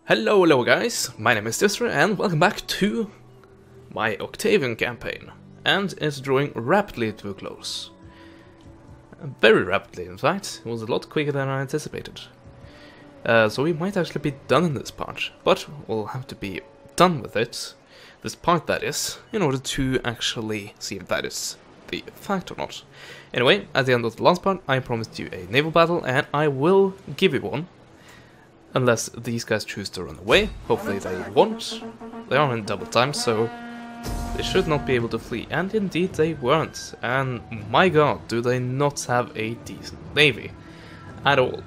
Hello guys, my name is Distra and welcome back to my Octavian campaign. And it's drawing rapidly to a close. Very rapidly in fact, it was a lot quicker than I anticipated. So we might actually be done in this part, but we'll have to be done with it, this part that is, in order to actually see if that is the fact or not. Anyway, at the end of the last part I promised you a naval battle and I will give you one. Unless these guys choose to run away. Hopefully they won't. They are in double time, so they should not be able to flee. And indeed they weren't. And my god, do they not have a decent navy. At all.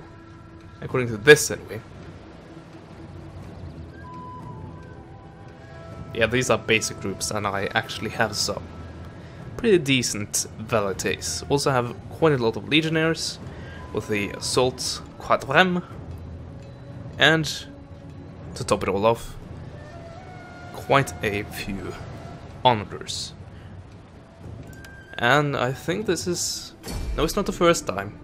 According to this anyway. Yeah, these are basic groups and I actually have some pretty decent velites. Also have quite a lot of legionnaires with the assault quadrem. And, to top it all off, quite a few onlookers. And I think this is... no, it's not the first time.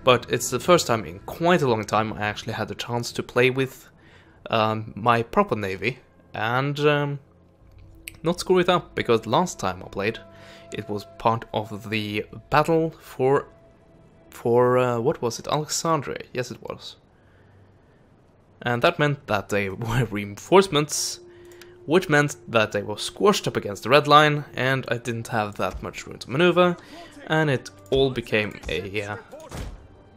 But it's the first time in quite a long time I actually had the chance to play with my proper navy. And not screw it up, because last time I played, it was part of the battle for what was it? Alexandria. Yes, it was. And that meant that they were reinforcements, which meant that they were squashed up against the red line, and I didn't have that much room to maneuver, and it all became a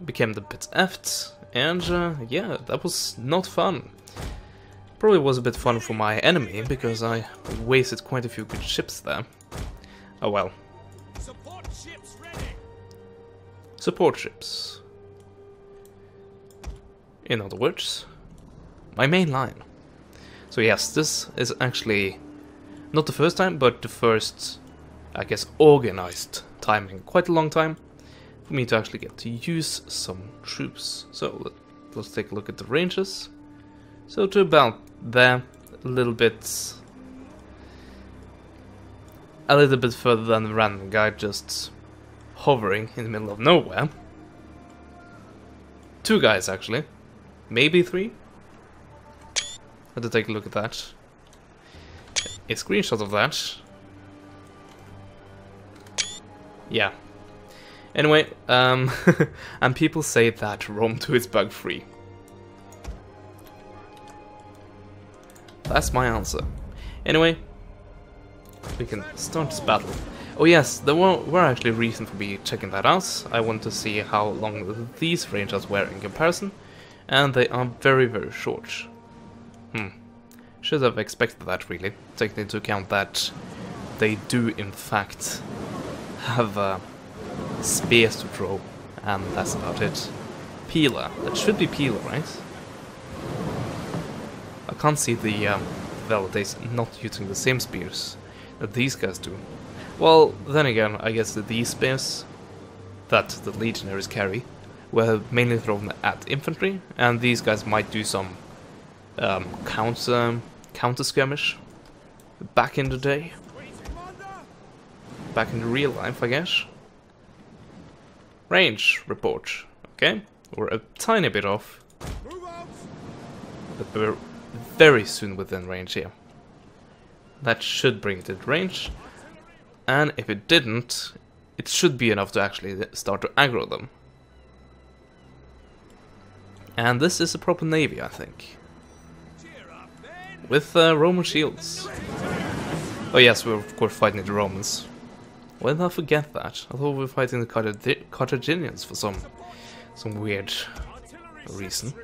became the bit effed, and yeah, that was not fun. Probably was a bit fun for my enemy because I wasted quite a few good ships there. Oh well. Support ships ready. Support ships. In other words, my main line. So yes, this is actually not the first time, but the first, I guess, organized time in quite a long time for me to actually get to use some troops. So let's take a look at the ranges. So to about there, a little bit further than the random guy just hovering in the middle of nowhere. Two guys actually, maybe three. Let's take a look at that. A screenshot of that. Yeah. Anyway, and people say that Rome 2 is bug-free. That's my answer. Anyway, we can start this battle. Oh yes, there were actually a reason for me checking that out. I wanted to see how long these ranges were in comparison, and they are very, very short. Should have expected that really, taking into account that they do in fact have spears to throw, and that's about it. Pila, that should be Pila, right? I can't see the velites not using the same spears that these guys do. Well, then again, I guess that these spears that the legionaries carry were mainly thrown at infantry, and these guys might do some counter skirmish back in the day, back in the real life, I guess. Range report. Okay, we're a tiny bit off, but we're very soon within range here. That should bring it into range, and if it didn't, it should be enough to actually start to aggro them. And this is a proper navy, I think. With Roman shields. Oh yes, we're of course fighting the Romans. Why did I forget that? I thought we were fighting the Carthaginians for some weird reason.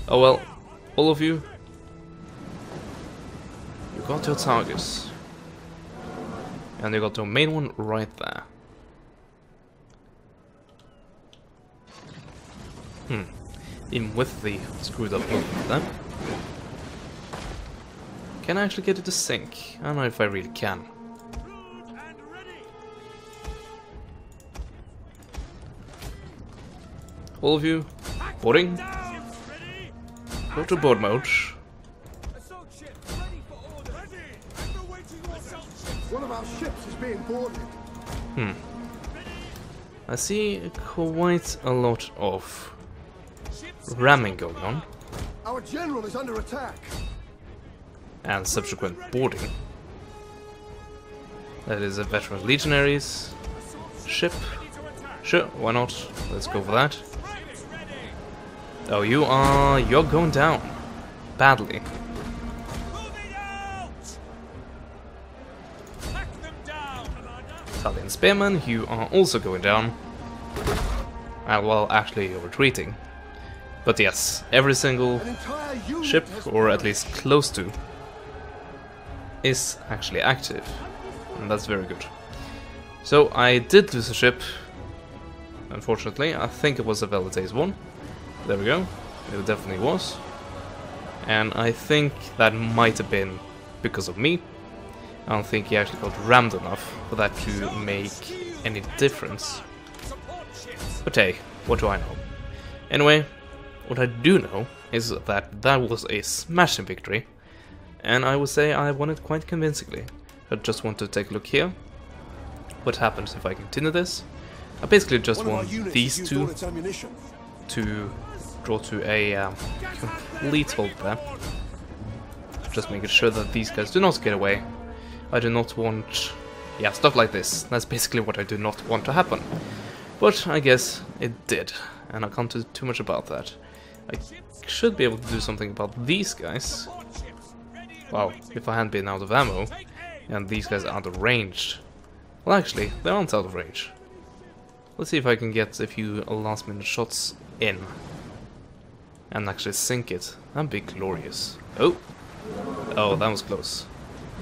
Oh well, all of you, you got your targets. And you got your main one right there. Even with the screwed up movement there. Can I actually get it to sink? I don't know if I really can. All of you, boarding. Go to board mode. One of our ships is being boarded. I see quite a lot of ramming going on. Our general is under attack. And subsequent boarding. That is a veteran legionaries ship. Sure, why not? Let's go for that. Oh, you're going down badly. Italian spearmen, you are also going down. Well, actually, you're retreating. But yes, every single ship, or at least close to, is actually active. And that's very good. So, I did lose a ship. Unfortunately, I think it was a Velites one. There we go. It definitely was. And I think that might have been because of me. I don't think he actually got rammed enough for that to make any difference. But hey, what do I know? Anyway, what I do know is that that was a smashing victory. And I would say I won it quite convincingly. I just want to take a look here. What happens if I continue this? I basically just want these two to draw to a complete halt there. Just making sure that these guys do not get away. I do not want... yeah, stuff like this. That's basically what I do not want to happen. But I guess it did, and I can't do too much about that. I should be able to do something about these guys. Wow, if I hadn't been out of ammo, and these guys are out of range. Well, actually, they aren't out of range. Let's see if I can get a few last minute shots in. And actually sink it. That'd be glorious. Oh! Oh, that was close.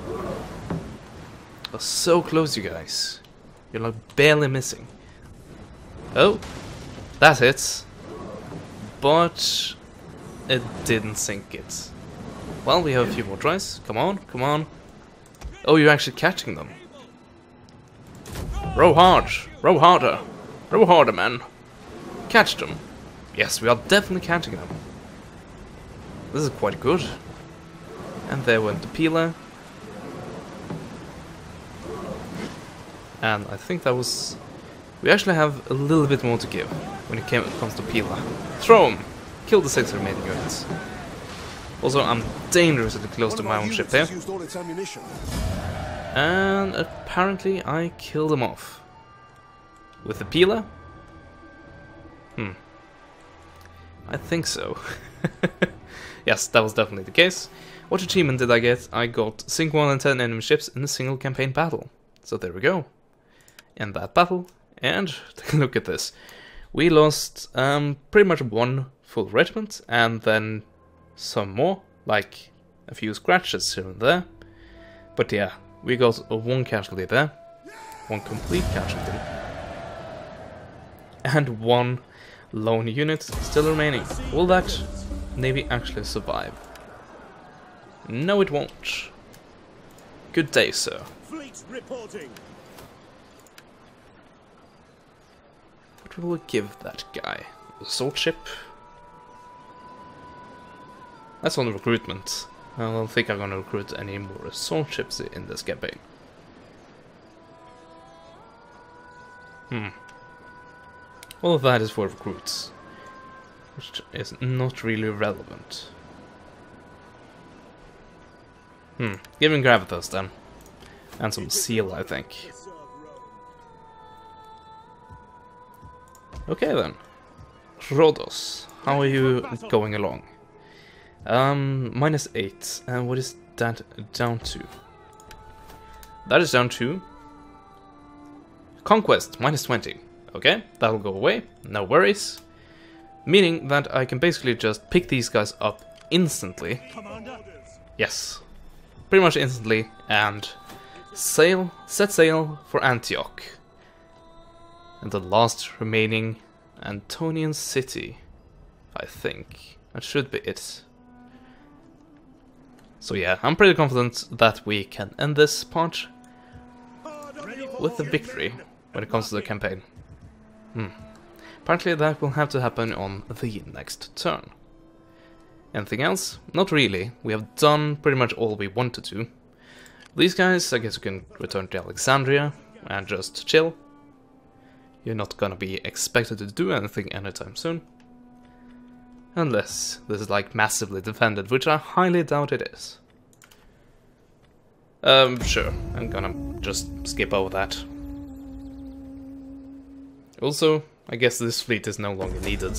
That was so close, you guys. You're like barely missing. Oh! That hits. But it didn't sink it. Well, we have a few more tries. Come on, come on. Oh, you're actually catching them. Row hard! Row harder! Row harder, man! Catch them! Yes, we are definitely catching them. This is quite good. And there went the Pila. And I think that was... we actually have a little bit more to give when it comes to Pila. Throw him! Kill the 6 remaining units. Also, I'm dangerously close to my own ship here. And apparently I killed him off. With the Pila? I think so. Yes, that was definitely the case. What achievement did I get? I got sink 1 in 10 enemy ships in a single campaign battle. So there we go. In that battle. And take a look at this. We lost pretty much 1 full regiment and then some more, like a few scratches here and there. But yeah, we got 1 casualty there. 1 complete casualty. And 1 lone unit still remaining. Will that navy actually survive? No, it won't. Good day, sir. Fleet reporting. What will we give that guy? A sword ship? That's on recruitment. I don't think I'm gonna recruit any more assault ships in this campaign. All of that is for recruits, which is not really relevant. Give him Gravitas then. And some seal, I think. Okay then. Rhodos, how are you going along? -8. And what is that down to? That is down to Conquest, -20. Okay, that'll go away, no worries. Meaning that I can basically just pick these guys up instantly. Yes, pretty much instantly, and set sail for Antioch. And the last remaining Antonian city, I think. That should be it. So yeah, I'm pretty confident that we can end this part with a victory when it comes to the campaign. Apparently that will have to happen on the next turn. Anything else? Not really. We have done pretty much all we wanted to. These guys, I guess we can return to Alexandria and just chill. You're not gonna be expected to do anything anytime soon. Unless this is like massively defended, which I highly doubt it is. Sure, I'm gonna just skip over that. Also, I guess this fleet is no longer needed.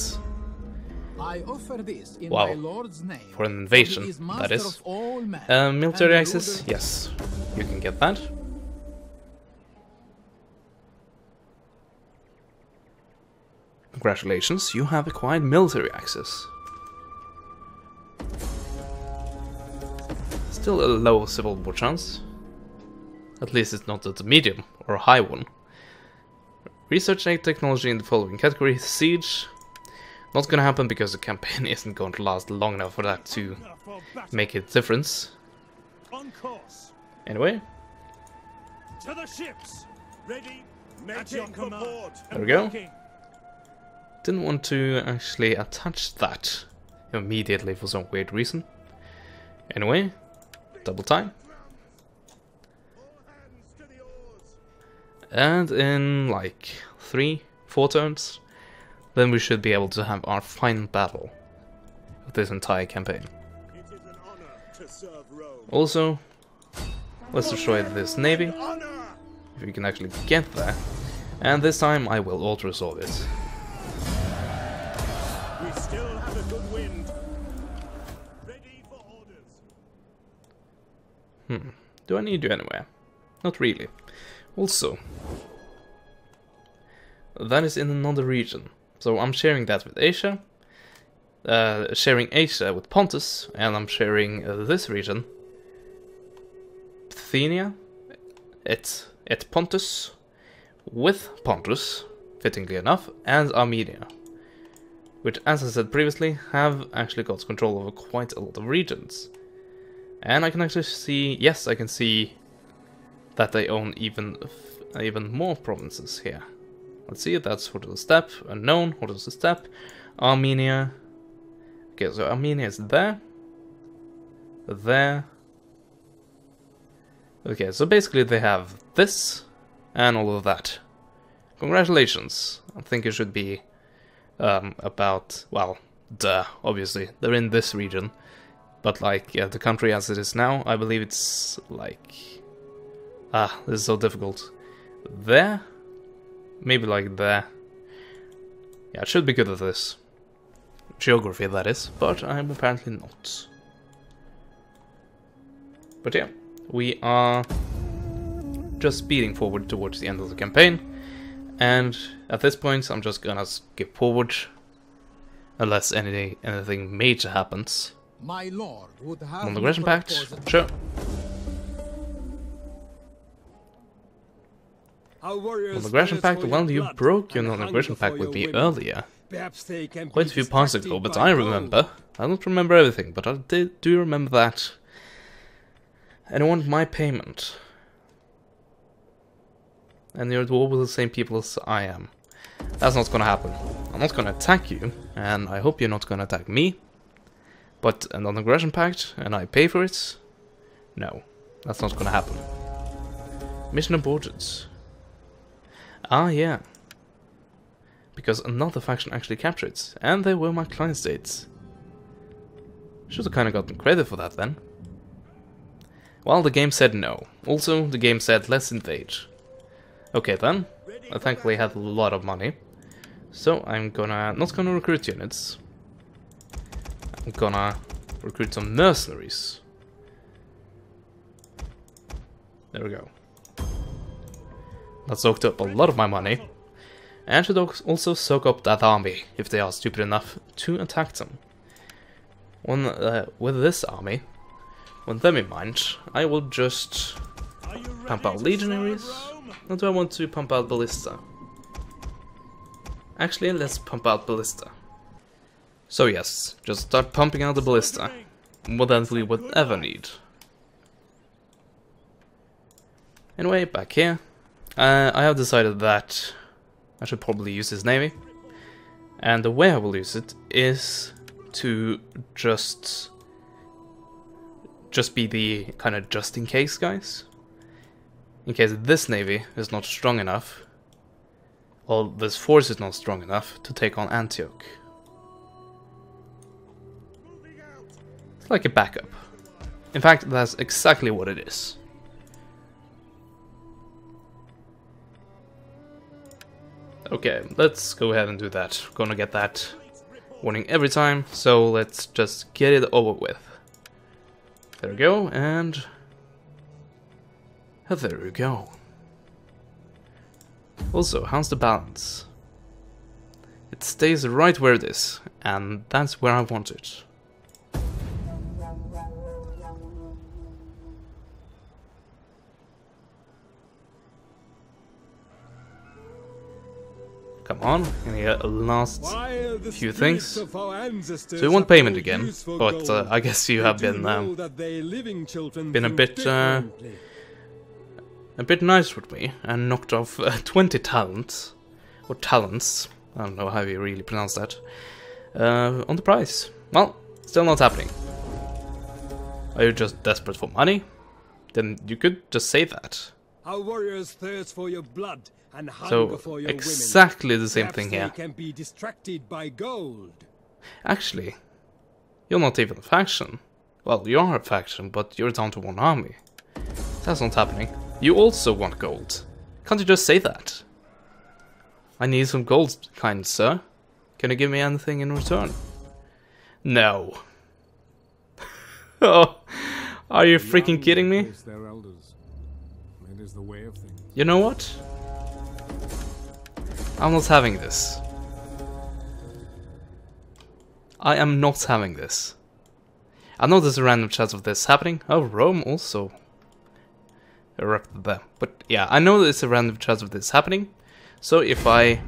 I offer this in Wow. my lord's name. For an invasion, He is that master is. of all men, Military and access? ruler- Yes, you can get that. Congratulations, you have acquired military access. Still a low civil war chance. At least it's not at a medium or a high one. Research technology in the following category: siege. Not gonna happen because the campaign isn't going to last long enough for that to make a difference. On course. Anyway, To the ships. Ready. At your command. there we go. Didn't want to actually attach that immediately for some weird reason. Anyway, double time. And in like 3-4 turns, then we should be able to have our final battle of this entire campaign. It is an honor to serve Rome. Also, let's destroy this navy, Honor. if we can actually get there. And this time I will auto-resolve it. We still have a good wind. Ready for orders. Do I need you anywhere? Not really. Also, that is in another region. So I'm sharing that with Asia, sharing Asia with Pontus, and I'm sharing this region, Bithynia, et Pontus, with Pontus, fittingly enough, and Armenia, which, as I said previously, have actually got control over quite a lot of regions. And I can actually see, yes, I can see that they own even more provinces here. Let's see, that's what is the steppe, unknown, what is the steppe, Armenia. Okay, so Armenia is there. Okay, so basically they have this, and all of that. Congratulations, I think it should be about, well, obviously, they're in this region. But like, the country as it is now, I believe it's like... this is so difficult. There? Maybe like there. Yeah, I should be good at this. Geography, that is, but I'm apparently not. But yeah, we are just speeding forward towards the end of the campaign. And at this point, I'm just gonna skip forward. Unless anything major happens. My lord would have Non-aggression me pact? propose- Sure. Non-aggression pact? Well, you broke your non-aggression pact with me earlier. Quite a few parts ago, but I remember. I don't remember everything, but I do remember that. And I want my payment. And you're all with the same people as I am. That's not gonna happen. I'm not gonna attack you, and I hope you're not gonna attack me. But a non-aggression pact, and I pay for it? No, that's not gonna happen. Mission aborted. Ah, yeah. Because another faction actually captured it, and they were my client states. Should have kind of gotten credit for that then. Well, the game said no. Also, the game said let's invade. Okay then. I thankfully had a lot of money. So I'm not gonna recruit units. I'm gonna recruit some mercenaries. There we go. That soaked up a lot of my money. And should also soak up that army, if they are stupid enough to attack them. With this army, with them in mind, I will just pump out legionaries. Or do I want to pump out ballista? Actually, let's pump out ballista. So yes, just start pumping out the ballista. More than we would ever need. Anyway, back here. I have decided that I should probably use this navy. And the way I will use it is to just be the kind of just in case guys. In case this navy is not strong enough, or this force is not strong enough to take on Antioch. like a backup. In fact, that's exactly what it is. Okay, let's go ahead and do that. Gonna get that warning every time, so let's just get it over with. There we go, and there we go. Also, how's the balance? It stays right where it is, and that's where I want it. Come on, and here last few things. So we want payment again, but I guess you have been a bit nice with me and knocked off 20 talents, or talents, I don't know how you really pronounce that, on the price. Well, still not happening. Are you just desperate for money? Then you could just say that. Our warriors thirst for your blood and hunger for your exactly women. The same thing here. They can be distracted by gold. Actually, you're not even a faction. Well, you are a faction, but you're down to one army. That's not happening. You also want gold. Can't you just say that? I need some gold, kind sir. Can you give me anything in return? No. Oh, are you freaking kidding me? You know what? I'm not having this. I am not having this. I know there's a random chance of this happening. Oh, Rome also erupted there. But yeah, I know there's a random chance of this happening. So if I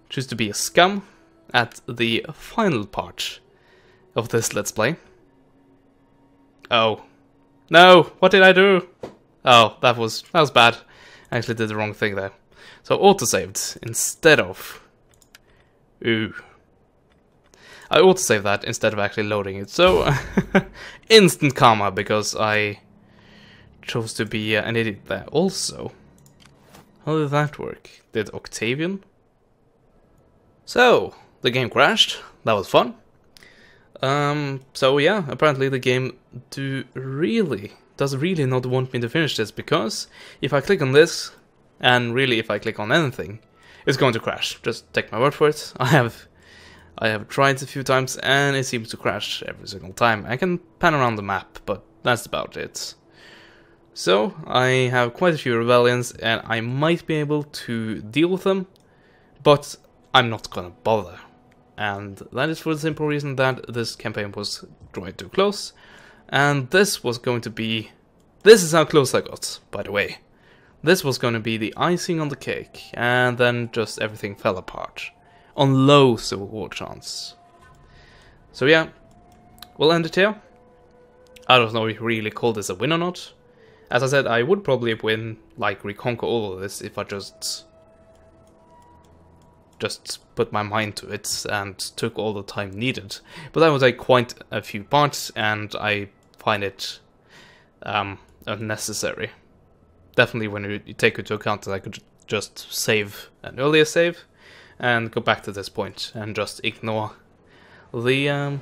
choose to be a scum at the final part of this Let's Play. Oh. No! What did I do? Oh, that was bad. I actually did the wrong thing there. So auto-saved instead of... Ooh. I auto-saved that instead of actually loading it. So, instant karma because I chose to be an idiot there. Also, how did that work? Did Octavian? So, the game crashed. That was fun. So yeah, apparently the game does really not want me to finish this, because if I click on this, and really if I click on anything, it's going to crash. Just take my word for it. I have tried a few times and it seems to crash every single time. I can pan around the map, but that's about it. So I have quite a few rebellions and I might be able to deal with them, but I'm not gonna bother. And that is for the simple reason that this campaign was drawing too close. And this was going to be... This is how close I got, by the way. This was going to be the icing on the cake. And then just everything fell apart. On low Civil War chance. So yeah, we'll end it here. I don't know if we really call this a win or not. As I said, I would probably win, like reconquer all of this, if I just put my mind to it and took all the time needed. But that was like quite a few parts, and I find it unnecessary. Definitely when you take into account that I could just save an earlier save and go back to this point and just ignore the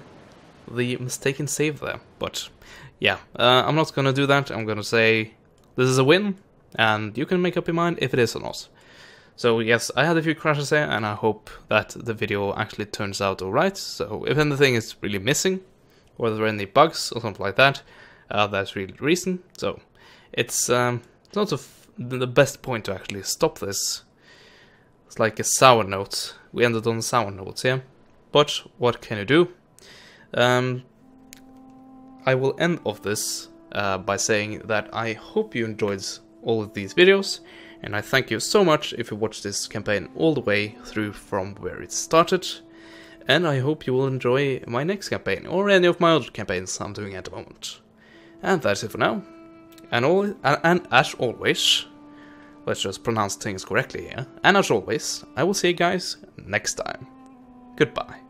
mistaken save there. But yeah, I'm not gonna do that. I'm gonna say this is a win, and you can make up your mind if it is or not. So yes, I had a few crashes there, and I hope that the video actually turns out alright. So if anything is really missing, or there are any bugs or something like that, that's really the reason. So it's not the best point to actually stop this. It's like a sour note. We ended on sour notes here. But what can you do? I will end off this by saying that I hope you enjoyed all of these videos. And I thank you so much if you watched this campaign all the way through from where it started. And I hope you will enjoy my next campaign, or any of my other campaigns I'm doing at the moment. And that's it for now. And as always, let's just pronounce things correctly here. And as always, I will see you guys next time. Goodbye.